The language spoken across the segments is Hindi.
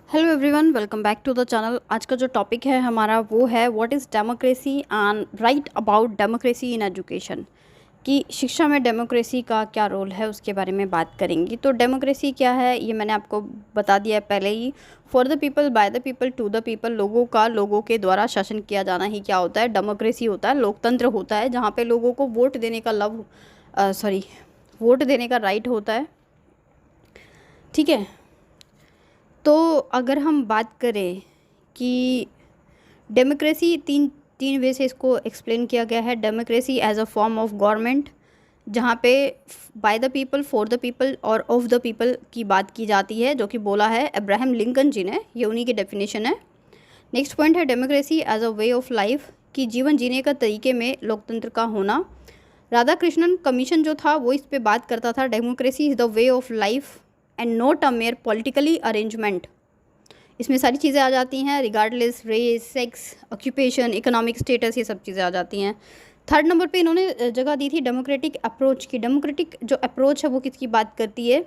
Hello everyone, welcome back to the channel. आज का जो टॉपिक है हमारा वो है what is democracy and right about democracy in education. कि शिक्षा में डेमोक्रेसी का क्या रोल है उसके बारे में बात करेंगे। तो डेमोक्रेसी क्या है ये मैंने आपको बता दिया है पहले ही। For the people, by the people, to the people. लोगों का लोगों के द्वारा शासन किया जाना ही क्या होता है, डेमोक्रेसी होता है। लोकतंत्र होता है जहाँ पे लोगों को वोट देने का वोट देने का राइट होता है। ठीक है। तो अगर हम बात करें कि डेमोक्रेसी तीन तीन वे से इसको एक्सप्लेन किया गया है। Democracy as a form of government जहाँ पे by the people, for the people और ऑफ द पीपल की बात की जाती है, जो कि बोला है अब्राहम लिंकन जी ने। ये उन्हीं की डेफिनेशन है। नेक्स्ट पॉइंट है democracy as a way of life, कि जीवन जीने का तरीके में लोकतंत्र का होना। राधा कृष्णन कमीशन जो था वो इस पे बात करता था, democracy is the way of life and not a mere politically arrangement. इसमें सारी चीज़ें आ जाती हैं, regardless race, sex, occupation, economic status, ये सब चीज़ें आ जाती हैं। थर्ड नंबर पे इन्होंने जगह दी थी डेमोक्रेटिक अप्रोच की। डेमोक्रेटिक जो अप्रोच है वो किसकी बात करती है?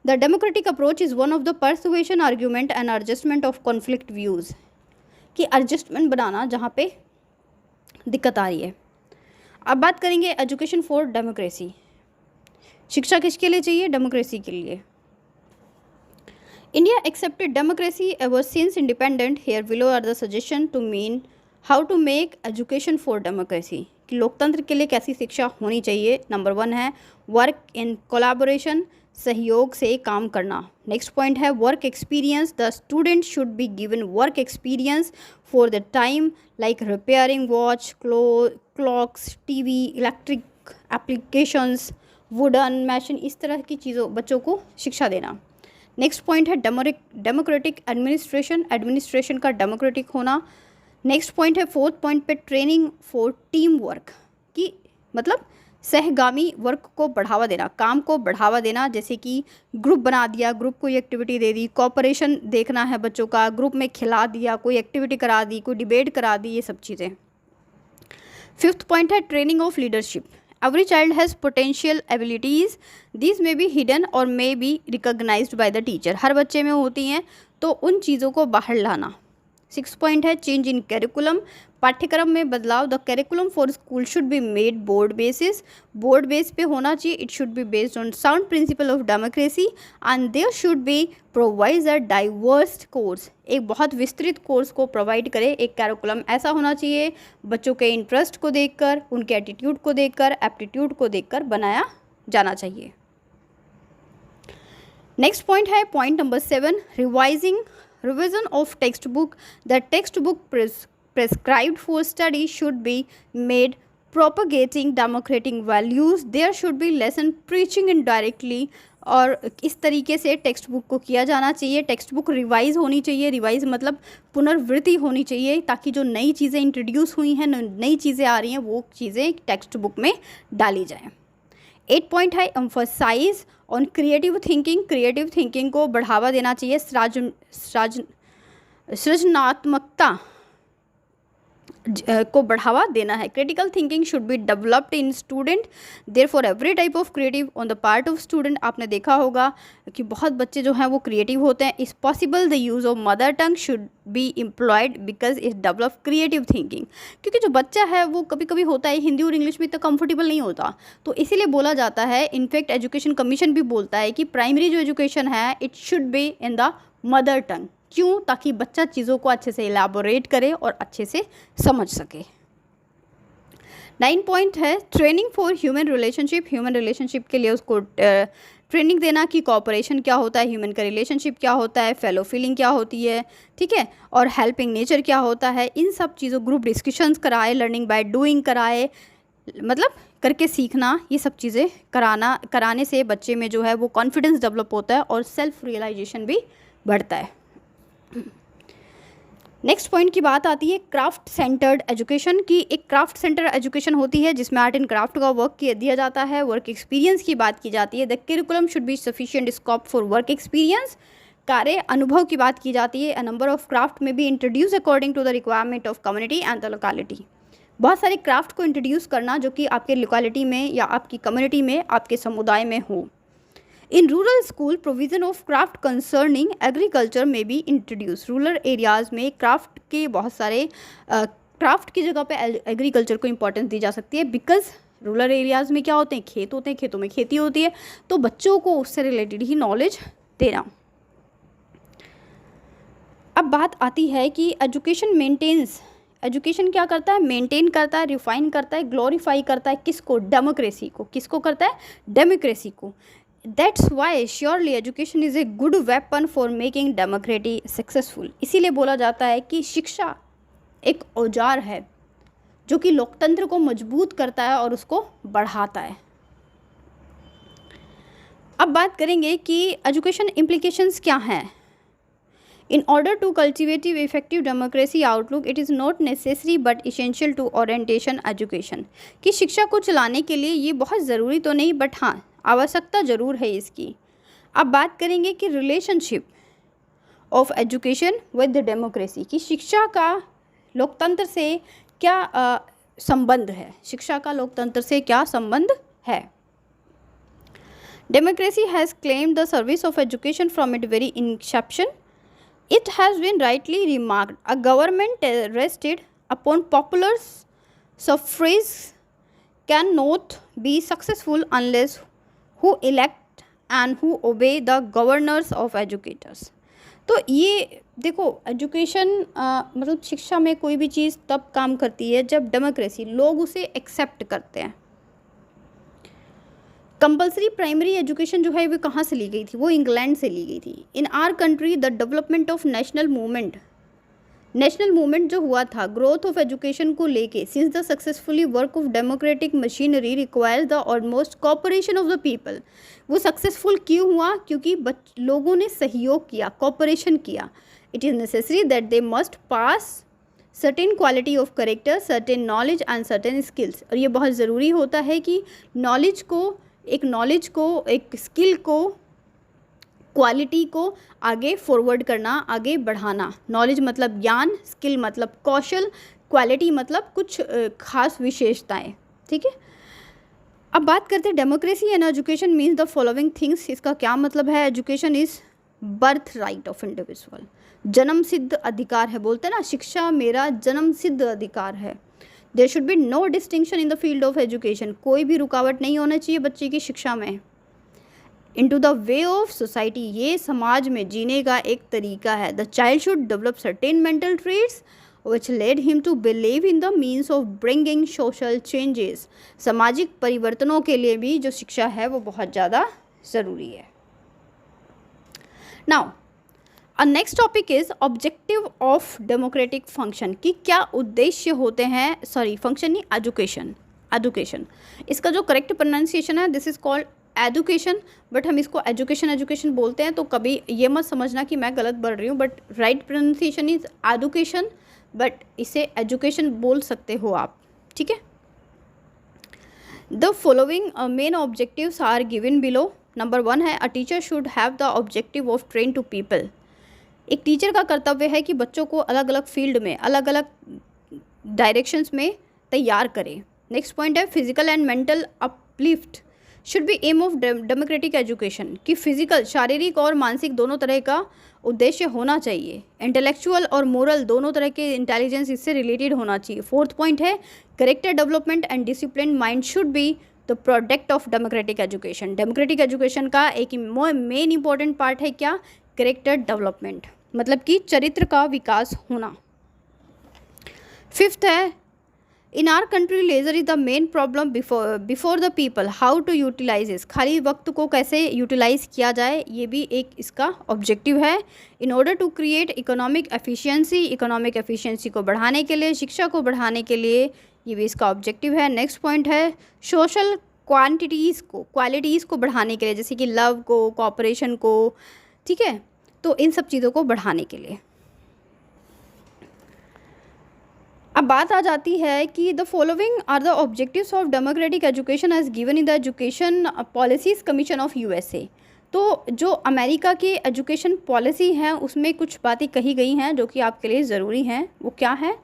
The democratic approach is one of the persuasion argument and adjustment of conflict views, कि एडजस्टमेंट बनाना जहाँ पे दिक्कत आ रही है। अब बात करेंगे एजुकेशन फॉर डेमोक्रेसी। शिक्षा किसके लिए चाहिए? डेमोक्रेसी के लिए। India accepted democracy ever since independent. Here below are the suggestion to mean how to make education for democracy. कि लोकतंत्र के लिए कैसी शिक्षा होनी चाहिए। नंबर 1 है वर्क इन कोलैबोरेशन, सहयोग से काम करना। नेक्स्ट पॉइंट है work experience, the student should be given work experience for the time like repairing watch, clocks, TV, electric applications, wooden machine, इस तरह की चीज़ों बच्चों को शिक्षा देना। नेक्स्ट पॉइंट है डेमोक्रेटिक एडमिनिस्ट्रेशन, एडमिनिस्ट्रेशन का डेमोक्रेटिक होना। नेक्स्ट पॉइंट है फोर्थ पॉइंट पे ट्रेनिंग फॉर टीम वर्क, कि मतलब सहगामी वर्क को बढ़ावा देना, काम को बढ़ावा देना। जैसे कि ग्रुप बना दिया, ग्रुप कोई एक्टिविटी दे दी, कोऑपरेशन देखना है बच्चों का, ग्रुप में खिला दिया, कोई एक्टिविटी करा दी, कोई डिबेट करा दी, ये सब चीज़ें। फिफ्थ पॉइंट है training of leadership. Every child has potential abilities. These may be hidden or may be recognized by the teacher. हर बच्चे में होती हैं, तो उन चीज़ों को बाहर लाना। सिक्स पॉइंट है चेंज इन कैरिकुलम, पाठ्यक्रम में बदलाव। The curriculum for school should be made board basis, board base पे होना चाहिए। It should be based on sound principle of democracy and there should be provide a diverse course, एक बहुत विस्तृत कोर्स को प्रोवाइड करे। एक कैरिकुलम ऐसा होना चाहिए बच्चों के इंटरेस्ट को देखकर, उनके एटीट्यूड को देखकर, एप्टीट्यूड को देखकर बनाया जाना चाहिए। नेक्स्ट पॉइंट है point number 7, revision of text book. The text book prescribed for study should be made propagating democratic values. There should be lesson preaching indirectly, और इस तरीके से टेक्स्ट बुक को किया जाना चाहिए। टेक्स्ट बुक रिवाइज होनी चाहिए, रिवाइज मतलब पुनर्वृत्ति होनी चाहिए, ताकि जो नई चीज़ें इंट्रोड्यूस हुई हैं, नई चीज़ें आ रही हैं, वो चीज़ें टेक्स्ट बुक में डाली जाएँ। 8 पॉइंट है emphasize on creative thinking, creative thinking को बढ़ावा देना चाहिए। सृजनात्मकता को बढ़ावा देना है। Critical thinking should be developed in student, there for every type of creative on the part of student. आपने देखा होगा कि बहुत बच्चे जो हैं वो क्रिएटिव होते हैं। इस possible the use of mother tongue should be employed because it develop creative thinking, क्योंकि जो बच्चा है वो कभी कभी होता है हिंदी और इंग्लिश में इतना कंफर्टेबल नहीं होता, तो इसीलिए बोला जाता है, इनफैक्ट एजुकेशन कमीशन भी बोलता है कि प्राइमरी जो एजुकेशन है it should be in the mother tongue. क्यों? ताकि बच्चा चीज़ों को अच्छे से इलाबोरेट करे और अच्छे से समझ सके। 9 पॉइंट है training for human relationship, human relationship के लिए उसको ट्रेनिंग देना कि कोऑपरेशन क्या होता है, ह्यूमन का रिलेशनशिप क्या होता है, फेलो फीलिंग क्या होती है, ठीक है, और हेल्पिंग नेचर क्या होता है। इन सब चीज़ों ग्रुप डिस्कशंस कराए, लर्निंग बाय डूइंग कराए, मतलब करके सीखना, ये सब चीज़ें कराने से बच्चे में जो है वो कॉन्फिडेंस डेवलप होता है और सेल्फ रियलाइजेशन भी बढ़ता है। नेक्स्ट पॉइंट की बात आती है क्राफ्ट सेंटर्ड एजुकेशन की। एक क्राफ्ट सेंटर एजुकेशन होती है जिसमें आर्ट एंड क्राफ्ट का वर्क दिया जाता है। वर्क एक्सपीरियंस की बात की जाती है। The curriculum should be sufficient scope for work experience, कार्य अनुभव की बात की जाती है। A number of craft may be introduce according to the requirement of community and the locality. बहुत सारे क्राफ्ट को इंट्रोड्यूस करना जो कि आपके लोकेलिटी में या आपकी कम्युनिटी में, आपके समुदाय में हो। In rural school provision of craft concerning agriculture में बी इंट्रोड्यूस। रूरल एरियाज़ में क्राफ्ट के बहुत सारे क्राफ्ट की जगह पे एग्रीकल्चर को इम्पोर्टेंस दी जा सकती है, बिकॉज रूरल एरियाज़ में क्या होते हैं, खेत होते हैं, खेतों में खेती होती है, तो बच्चों को उससे रिलेटेड ही नॉलेज देना। अब बात आती है कि एजुकेशन मेंटेन्स, एजुकेशन क्या करता है, मेंटेन करता है, रिफाइन करता है, ग्लोरीफाई करता है, किसको, डेमोक्रेसी को। किसको करता है, डेमोक्रेसी को। That's why surely education is a good weapon for making democracy successful. इसीलिए बोला जाता है कि शिक्षा एक औजार है जो कि लोकतंत्र को मजबूत करता है और उसको बढ़ाता है। अब बात करेंगे कि एजुकेशन इम्प्लीकेशंस क्या हैं। In order to cultivate effective democracy outlook, it is not necessary but essential to orientation education। कि शिक्षा को चलाने के लिए ये बहुत ज़रूरी तो नहीं, बट हाँ आवश्यकता ज़रूर है इसकी। अब बात करेंगे कि relationship of education with democracy, कि शिक्षा का लोकतंत्र से क्या संबंध है, शिक्षा का लोकतंत्र से क्या संबंध है। Democracy has claimed the service of education from it very Inception. It has been rightly remarked, a government rested upon popular suffrage cannot be successful unless who elect and who obey the governors of educators। तो ये देखो एजुकेशन मतलब शिक्षा में कोई भी चीज़ तब काम करती है जब डेमोक्रेसी, लोग उसे एक्सेप्ट करते हैं। कंपलसरी प्राइमरी एजुकेशन जो है वो कहाँ से ली गई थी, वो इंग्लैंड से ली गई थी। In our country the development of national movement जो हुआ था ग्रोथ ऑफ एजुकेशन को लेके, since the successfully work of democratic machinery requires the almost cooperation of the people. वो सक्सेसफुल क्यों हुआ, क्योंकि लोगों ने सहयोग किया, कॉपरेशन किया। It is necessary that they must possess certain quality of character, certain knowledge and certain skills. और ये बहुत ज़रूरी होता है कि नॉलेज को, एक स्किल को, क्वालिटी को आगे फॉरवर्ड करना, आगे बढ़ाना। नॉलेज मतलब ज्ञान, स्किल मतलब कौशल, क्वालिटी मतलब कुछ खास विशेषताएं। ठीक है, अब बात करते हैं democracy and education means the following things. इसका क्या मतलब है, education is birth right of individual, जन्म सिद्ध अधिकार है। बोलते हैं ना, शिक्षा मेरा जन्म सिद्ध अधिकार है। There should be no distinction in the field of education, कोई भी रुकावट नहीं होना चाहिए बच्चे की शिक्षा में। Into the way of society, ये समाज में जीने का एक तरीका है। The child should develop certain mental traits which led him to believe in the means of bringing social changes। सामाजिक परिवर्तनों के लिए भी जो शिक्षा है वो बहुत ज़्यादा ज़रूरी है। Now next topic is objective of democratic function, कि क्या उद्देश्य होते हैं, सॉरी फंक्शन नहीं, एजुकेशन। इसका जो करेक्ट प्रोनाउंसिएशन है this is called education, but हम इसको एजुकेशन बोलते हैं, तो कभी ये मत समझना कि मैं गलत बोल रही हूँ, but right pronunciation is education, but इसे एजुकेशन बोल सकते हो आप। ठीक है, the following main objectives are given below. Number 1 है a teacher should have the objective of train to people. एक टीचर का कर्तव्य है कि बच्चों को अलग अलग फील्ड में, अलग अलग डायरेक्शंस में तैयार करें। नेक्स्ट पॉइंट है physical and mental uplift should be aim of democratic education, कि फिजिकल, शारीरिक और मानसिक दोनों तरह का उद्देश्य होना चाहिए। इंटेलेक्चुअल और मोरल दोनों तरह के इंटेलिजेंस इससे रिलेटेड होना चाहिए। फोर्थ पॉइंट है character development and discipline mind should be the product of democratic education. Democratic education का एक मेन इंपॉर्टेंट पार्ट है क्या, करेक्टर डेवलपमेंट, मतलब कि चरित्र का विकास होना। फिफ्थ है in our country leisure is the main problem before the people, how to utilize इस, खाली वक्त को कैसे यूटिलाइज किया जाए, ये भी एक इसका ऑब्जेक्टिव है। In order to create economic efficiency को बढ़ाने के लिए, शिक्षा को बढ़ाने के लिए, ये भी इसका ऑब्जेक्टिव है। नेक्स्ट पॉइंट है सोशल क्वालिटीज़ को बढ़ाने के लिए, जैसे कि लव को, कोऑपरेशन को, ठीक है, तो इन सब चीज़ों को बढ़ाने के लिए। अब बात आ जाती है कि the following are the objectives of democratic education as given in the education policies commission of USA. तो जो अमेरिका की एजुकेशन पॉलिसी है उसमें कुछ बातें कही गई हैं जो कि आपके लिए ज़रूरी हैं। वो क्या है,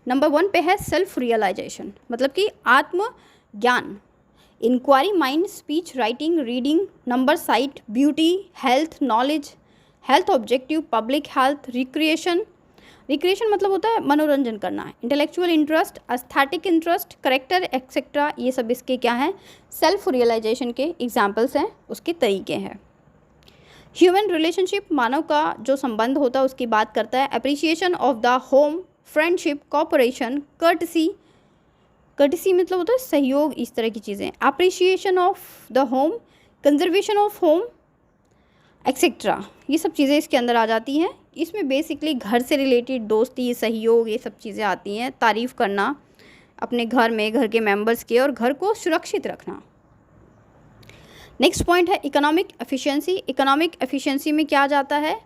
नंबर 1 पे है सेल्फ रियलाइजेशन, मतलब कि आत्मज्ञान। Inquiry mind, speech, writing, reading, number, sight, beauty, health, knowledge, health objective, public health, recreation, recreation मतलब होता है मनोरंजन करना, intellectual interest, aesthetic interest, character etcetera, ये सब इसके क्या हैं, सेल्फ रियलाइजेशन के एग्जाम्पल्स हैं, उसके तरीके हैं। ह्यूमन रिलेशनशिप, मानव का जो संबंध होता है उसकी बात करता है। Appreciation of the home, friendship, cooperation, courtesy, courtesy मतलब होता है सहयोग, इस तरह की चीज़ें। Appreciation of the home, conservation of home etcetera, ये सब चीज़ें इसके अंदर आ जाती हैं। इसमें बेसिकली घर से रिलेटेड दोस्ती, सहयोग, ये सब चीज़ें आती हैं। तारीफ़ करना अपने घर में, घर के मेंबर्स के, और घर को सुरक्षित रखना। नेक्स्ट पॉइंट है इकोनॉमिक एफिशिएंसी। इकोनॉमिक एफिशिएंसी में क्या जाता है,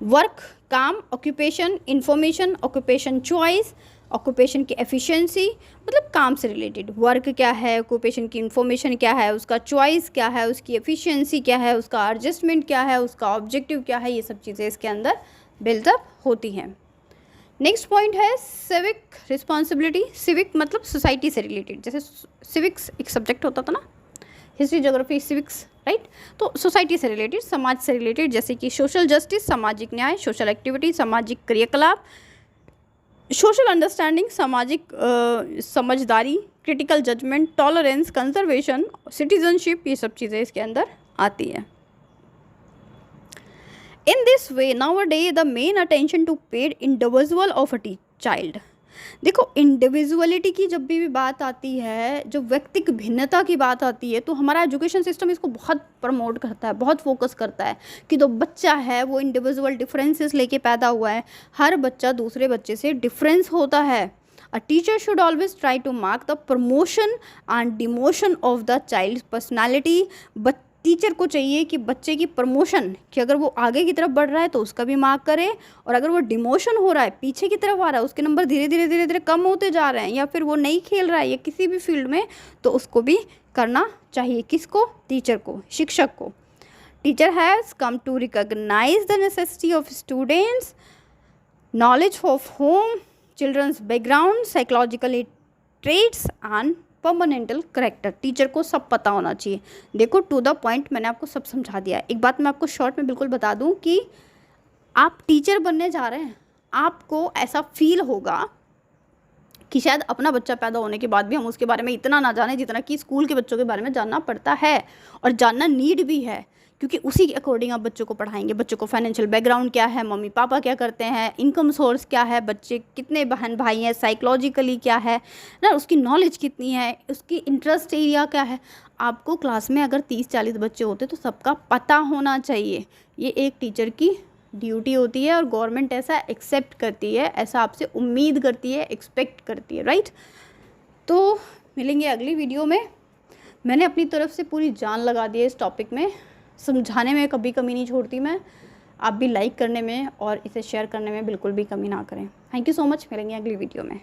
वर्क, काम, occupation, information, occupation choice, occupation की एफिशिएंसी मतलब काम से रिलेटेड, वर्क क्या है, ऑक्यूपेशन की इंफॉर्मेशन क्या है, उसका चॉइस क्या है, उसकी एफिशिएंसी क्या है, उसका एडजस्टमेंट क्या है, उसका ऑब्जेक्टिव क्या है, ये सब चीज़ें इसके अंदर बिल्डअप होती हैं। नेक्स्ट पॉइंट है सिविक रिस्पॉन्सिबिलिटी। सिविक मतलब सोसाइटी से रिलेटेड, जैसे सिविक्स एक सब्जेक्ट होता था ना, हिस्ट्री, ज्योग्राफी, सिविक्स, राइट। तो सोसाइटी से रिलेटेड, समाज से रिलेटेड, जैसे कि सोशल जस्टिस, सामाजिक न्याय, सोशल एक्टिविटी, सामाजिक क्रियाकलाप, सोशल अंडरस्टैंडिंग, सामाजिक समझदारी, critical judgment, tolerance, conservation, citizenship, ये सब चीज़ें इसके अंदर आती है। In this way nowadays the main attention to paid individual of a child. देखो, इंडिविजुअलिटी की जब भी बात आती है, जो व्यक्तिक भिन्नता की बात आती है, तो हमारा एजुकेशन सिस्टम इसको बहुत प्रमोट करता है, बहुत फोकस करता है कि जो बच्चा है वो इंडिविजुअल डिफरेंसेस लेके पैदा हुआ है। हर बच्चा दूसरे बच्चे से डिफरेंस होता है। A teacher should always try to mark the promotion and demotion of the child personality. Teacher को चाहिए कि बच्चे की प्रमोशन, कि अगर वो आगे की तरफ बढ़ रहा है तो उसका भी मार्क करे, और अगर वो डिमोशन हो रहा है, पीछे की तरफ आ रहा है, उसके नंबर धीरे धीरे धीरे धीरे कम होते जा रहे हैं, या फिर वो नहीं खेल रहा है या किसी भी फील्ड में, तो उसको भी करना चाहिए। किसको? टीचर को, शिक्षक को। Teacher has come to recognise the necessity of students, knowledge of home, childrens background, psychological traits and permanental character. Teacher को सब पता होना चाहिए। देखो, टू द पॉइंट मैंने आपको सब समझा दिया है। एक बात मैं आपको शॉर्ट में बिल्कुल बता दूं कि आप टीचर बनने जा रहे हैं, आपको ऐसा फील होगा कि शायद अपना बच्चा पैदा होने के बाद भी हम उसके बारे में इतना ना जाने जितना कि स्कूल के बच्चों के बारे में जानना पड़ता है, और जानना नीड भी है, क्योंकि उसी के अकॉर्डिंग आप बच्चों को पढ़ाएंगे। बच्चों को फाइनेंशियल बैकग्राउंड क्या है, मम्मी पापा क्या करते हैं, इनकम सोर्स क्या है, बच्चे कितने बहन भाई हैं, साइकोलॉजिकली क्या है ना, उसकी नॉलेज कितनी है, उसकी इंटरेस्ट एरिया क्या है। आपको क्लास में अगर 30-40 बच्चे होते तो सबका पता होना चाहिए। ये एक टीचर की ड्यूटी होती है, और गवर्नमेंट ऐसा एक्सेप्ट करती है, ऐसा आपसे उम्मीद करती है, एक्सपेक्ट करती है, राइट। तो मिलेंगे अगली वीडियो में। मैंने अपनी तरफ से पूरी जान लगा दी है इस टॉपिक में, समझाने में कभी कमी नहीं छोड़ती मैं। आप भी लाइक करने में और इसे शेयर करने में बिल्कुल भी कमी ना करें। Thank you so much. मिलेंगे अगली वीडियो में।